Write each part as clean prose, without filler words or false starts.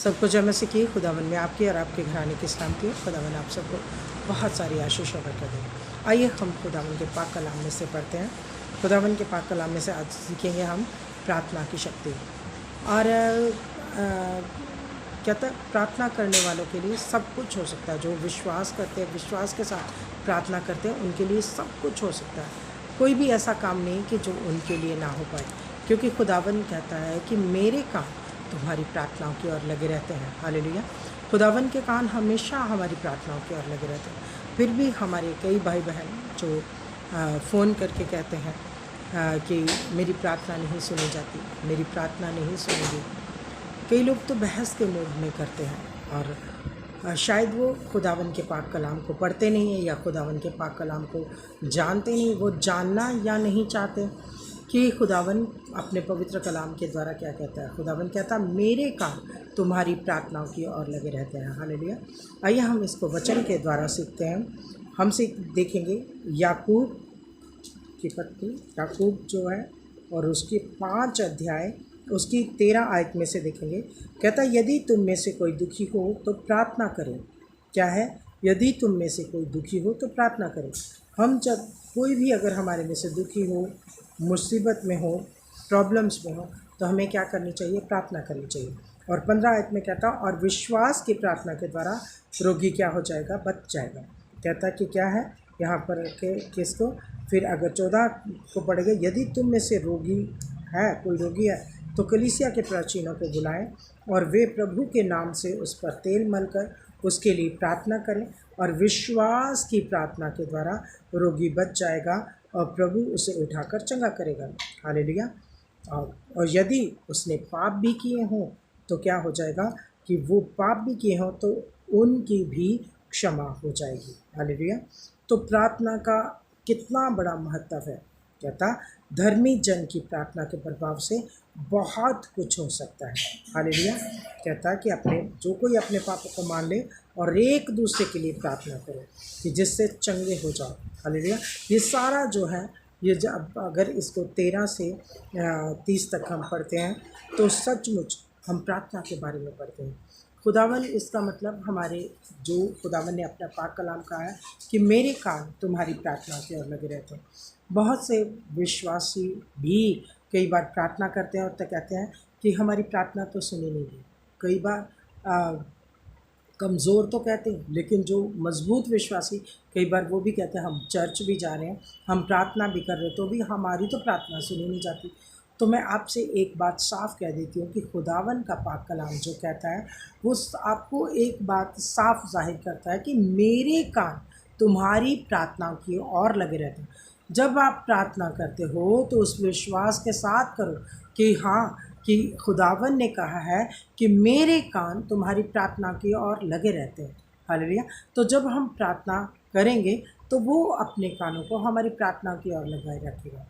सबको जय मसीह की। खुदावन में आपकी और आपके घराने की सलामती। खुदावन आप सबको बहुत सारी आशीष और बरकत दे। आइए हम खुदावन के पाक कलाम में से पढ़ते हैं। खुदावन के पाक कलाम में से आज सीखेंगे हम प्रार्थना की शक्ति। और कहता प्रार्थना करने वालों के लिए सब कुछ हो सकता है। जो विश्वास करते हैं, विश्वास के साथ प्रार्थना करते हैं, उनके लिए सब कुछ हो सकता है। कोई भी ऐसा काम नहीं कि जो उनके लिए ना हो पाए, क्योंकि खुदावन कहता है कि मेरे कान तुम्हारी प्रार्थनाओं की ओर लगे रहते हैं। हालेलुया। खुदावन के कान हमेशा हमारी प्रार्थनाओं की ओर लगे रहते हैं। फिर भी हमारे कई भाई बहन जो फ़ोन करके कहते हैं कि मेरी प्रार्थना नहीं सुनी जाती, मेरी प्रार्थना नहीं सुनेगी। कई लोग तो बहस के मूड में करते हैं और शायद वो खुदावन के पाक कलाम को पढ़ते नहीं हैं या खुदावन के पाक कलाम को जानते नहीं। वो जानना या नहीं चाहते कि खुदावन अपने पवित्र कलाम के द्वारा क्या कहता है। खुदावन कहता है मेरे कान तुम्हारी प्रार्थनाओं की ओर लगे रहते हैं। हालेलुया। आइए हम इसको वचन के द्वारा सीखते हैं। हम देखेंगे याकूब की पत्री, याकूब जो है और उसके 5 अध्याय उसकी 13 आयत में से देखेंगे। कहता है यदि तुम में से कोई दुखी हो तो प्रार्थना करें। क्या है? यदि तुम में से कोई दुखी हो तो प्रार्थना करें। हम जब कोई भी अगर हमारे में से दुखी हो, मुसीबत में हो, प्रॉब्लम्स में हो, तो हमें क्या करनी चाहिए? प्रार्थना करनी चाहिए। और 15 आयत में कहता और विश्वास की प्रार्थना के द्वारा रोगी क्या हो जाएगा? बच जाएगा। कहता कि क्या है यहाँ पर किसको? फिर अगर 14 को पढ़ेंगे, यदि तुम में से रोगी है, कोई रोगी है, तो कलीसिया के प्राचीनों को बुलाएं और वे प्रभु के नाम से उस पर तेल मलकर उसके लिए प्रार्थना करें और विश्वास की प्रार्थना के द्वारा रोगी बच जाएगा और प्रभु उसे उठाकर चंगा करेगा। हालेलुया। और यदि उसने पाप भी किए हों तो क्या हो जाएगा? कि वो पाप भी किए हों तो उनकी भी क्षमा हो जाएगी। हालेलुया। तो प्रार्थना का कितना बड़ा महत्व है। कहता धर्मी जन की प्रार्थना के प्रभाव से बहुत कुछ हो सकता है। हालेलुया। कहता कि जो कोई अपने पापों को मान ले और एक दूसरे के लिए प्रार्थना करे कि जिससे चंगे हो जाओ। हालेलुया। ये सारा जो है, ये जब अगर इसको 13 से 30 तक हम पढ़ते हैं तो सचमुच हम प्रार्थना के बारे में पढ़ते हैं। खुदावन, इसका मतलब हमारे जो खुदावन ने अपना पाक कलाम कहा है कि मेरे कान तुम्हारी प्रार्थना की ओर लगे रहते हैं। बहुत से विश्वासी भी कई बार प्रार्थना करते हैं और तो कहते हैं कि हमारी प्रार्थना तो सुनी नहीं गई। कई बार कमज़ोर तो कहते हैं, लेकिन जो मजबूत विश्वासी कई बार वो भी कहते हैं हम चर्च भी जा रहे हैं, हम प्रार्थना भी कर रहे हैं, तो भी हमारी तो प्रार्थना सुनी नहीं जाती। तो मैं आपसे एक बात साफ कह देती हूँ कि खुदावन का पाक कलाम जो कहता है वो आपको एक बात साफ जाहिर करता है कि मेरे कान तुम्हारी प्रार्थनाओं की ओर लगे रहते हैं। जब आप प्रार्थना करते हो तो उस विश्वास के साथ करो कि हाँ, कि खुदावन ने कहा है कि मेरे कान तुम्हारी प्रार्थना की ओर लगे रहते हैं। हालेलुया। तो जब हम प्रार्थना करेंगे तो वो अपने कानों को हमारी प्रार्थना की ओर लगाए रखेगा।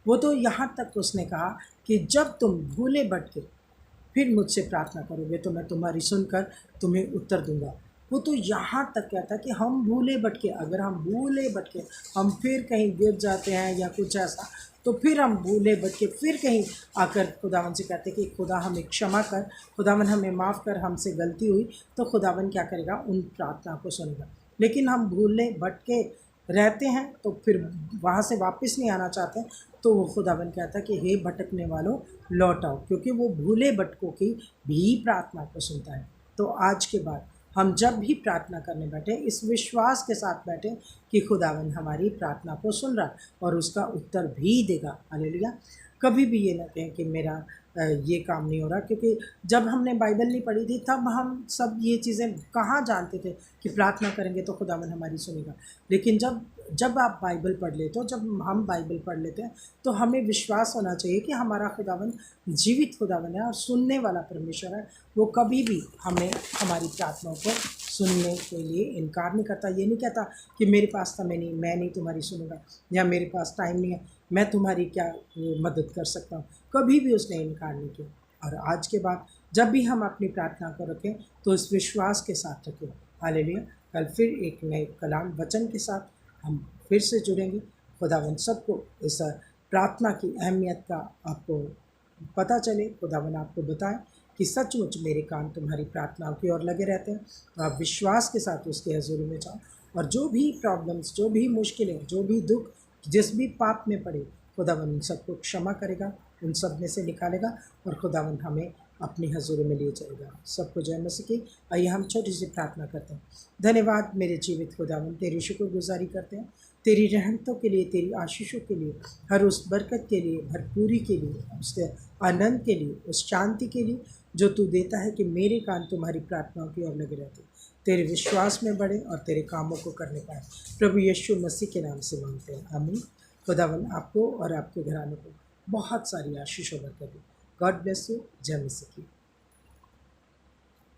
वो तो यहाँ तक उसने कहा कि जब तुम भूले भटके फिर मुझसे प्रार्थना करोगे तो मैं तुम्हारी सुनकर तुम्हें उत्तर दूंगा। वो तो यहाँ तक कहता है कि हम भूले भटके, अगर हम भूले भटके हम फिर कहीं गिर जाते हैं या कुछ ऐसा, तो फिर हम भूले भटके फिर कहीं आकर खुदावन से कहते कि खुदा हमें क्षमा कर, खुदावन हमें माफ़ कर, हमसे गलती हुई, तो खुदावन क्या करेगा? उन प्रार्थना को सुनेगा। लेकिन हम भूले भटके रहते हैं तो फिर वहाँ से वापस नहीं आना चाहते, तो वो खुदावन कहता है कि हे भटकने वालों लौट आओ, क्योंकि वो भूले भटकों की भी प्रार्थना को सुनता है। तो आज के बाद हम जब भी प्रार्थना करने बैठे इस विश्वास के साथ बैठे कि खुदावन हमारी प्रार्थना को सुन रहा और उसका उत्तर भी देगा। हालेलुया। कभी भी ये ना कहें कि मेरा ये काम नहीं हो रहा, क्योंकि जब हमने बाइबल नहीं पढ़ी थी तब हम सब ये चीज़ें कहाँ जानते थे कि प्रार्थना करेंगे तो खुदावन हमारी सुनेगा। लेकिन जब आप बाइबल पढ़ लेते हो, जब हम बाइबल पढ़ लेते हैं, तो हमें विश्वास होना चाहिए कि हमारा खुदावन जीवित खुदावन है और सुनने वाला परमेश्वर है। वो कभी भी हमें हमारी प्रार्थनाओं को सुनने के लिए इनकार नहीं करता। ये नहीं कहता कि मेरे पास समय नहीं, मैं नहीं तुम्हारी सुनूंगा, या मेरे पास टाइम नहीं है, मैं तुम्हारी क्या मदद कर सकता हूँ। कभी भी उसने इनकार नहीं किया। और आज के बाद जब भी हम अपनी प्रार्थना को रखें तो इस विश्वास के साथ रखें। हालेलुया। कल फिर एक नए कलाम वचन के साथ हम फिर से जुड़ेंगे। खुदावन सबको इस प्रार्थना की अहमियत का आपको पता चले, खुदावन आपको बताएं कि सचमुच मेरे कान तुम्हारी प्रार्थनाओं की ओर लगे रहते हैं। तो आप विश्वास के साथ उसकी हजूरी में जाओ, और जो भी प्रॉब्लम्स, जो भी मुश्किलें, जो भी दुख, जिस भी पाप में पड़े, खुदावन उन सबको क्षमा करेगा, उन सब में से निकालेगा, और खुदावन हमें अपनी हजूरी में लिए जाएगा। सबको जय मसीह की। आइए हम छोटी सी प्रार्थना करते हैं। धन्यवाद मेरे जीवित खुदावन, तेरी शुक्रगुजारी करते हैं तेरी रहमतों के लिए, तेरी आशीषों के लिए, हर उस बरकत के लिए, भरपूरी के लिए, उसके आनंद के लिए, उस शांति के लिए जो तू देता है कि मेरे कान तुम्हारी प्रार्थनाओं की ओर लगे रहते, तेरे विश्वास में बढ़े और तेरे कामों को करने पाए। प्रभु यीशु मसीह के नाम से मांगते हैं, आमीन। खुदावन आपको और आपके घराने को बहुत सारी आशीषों बरकत दे। God bless you. जय मसीह की।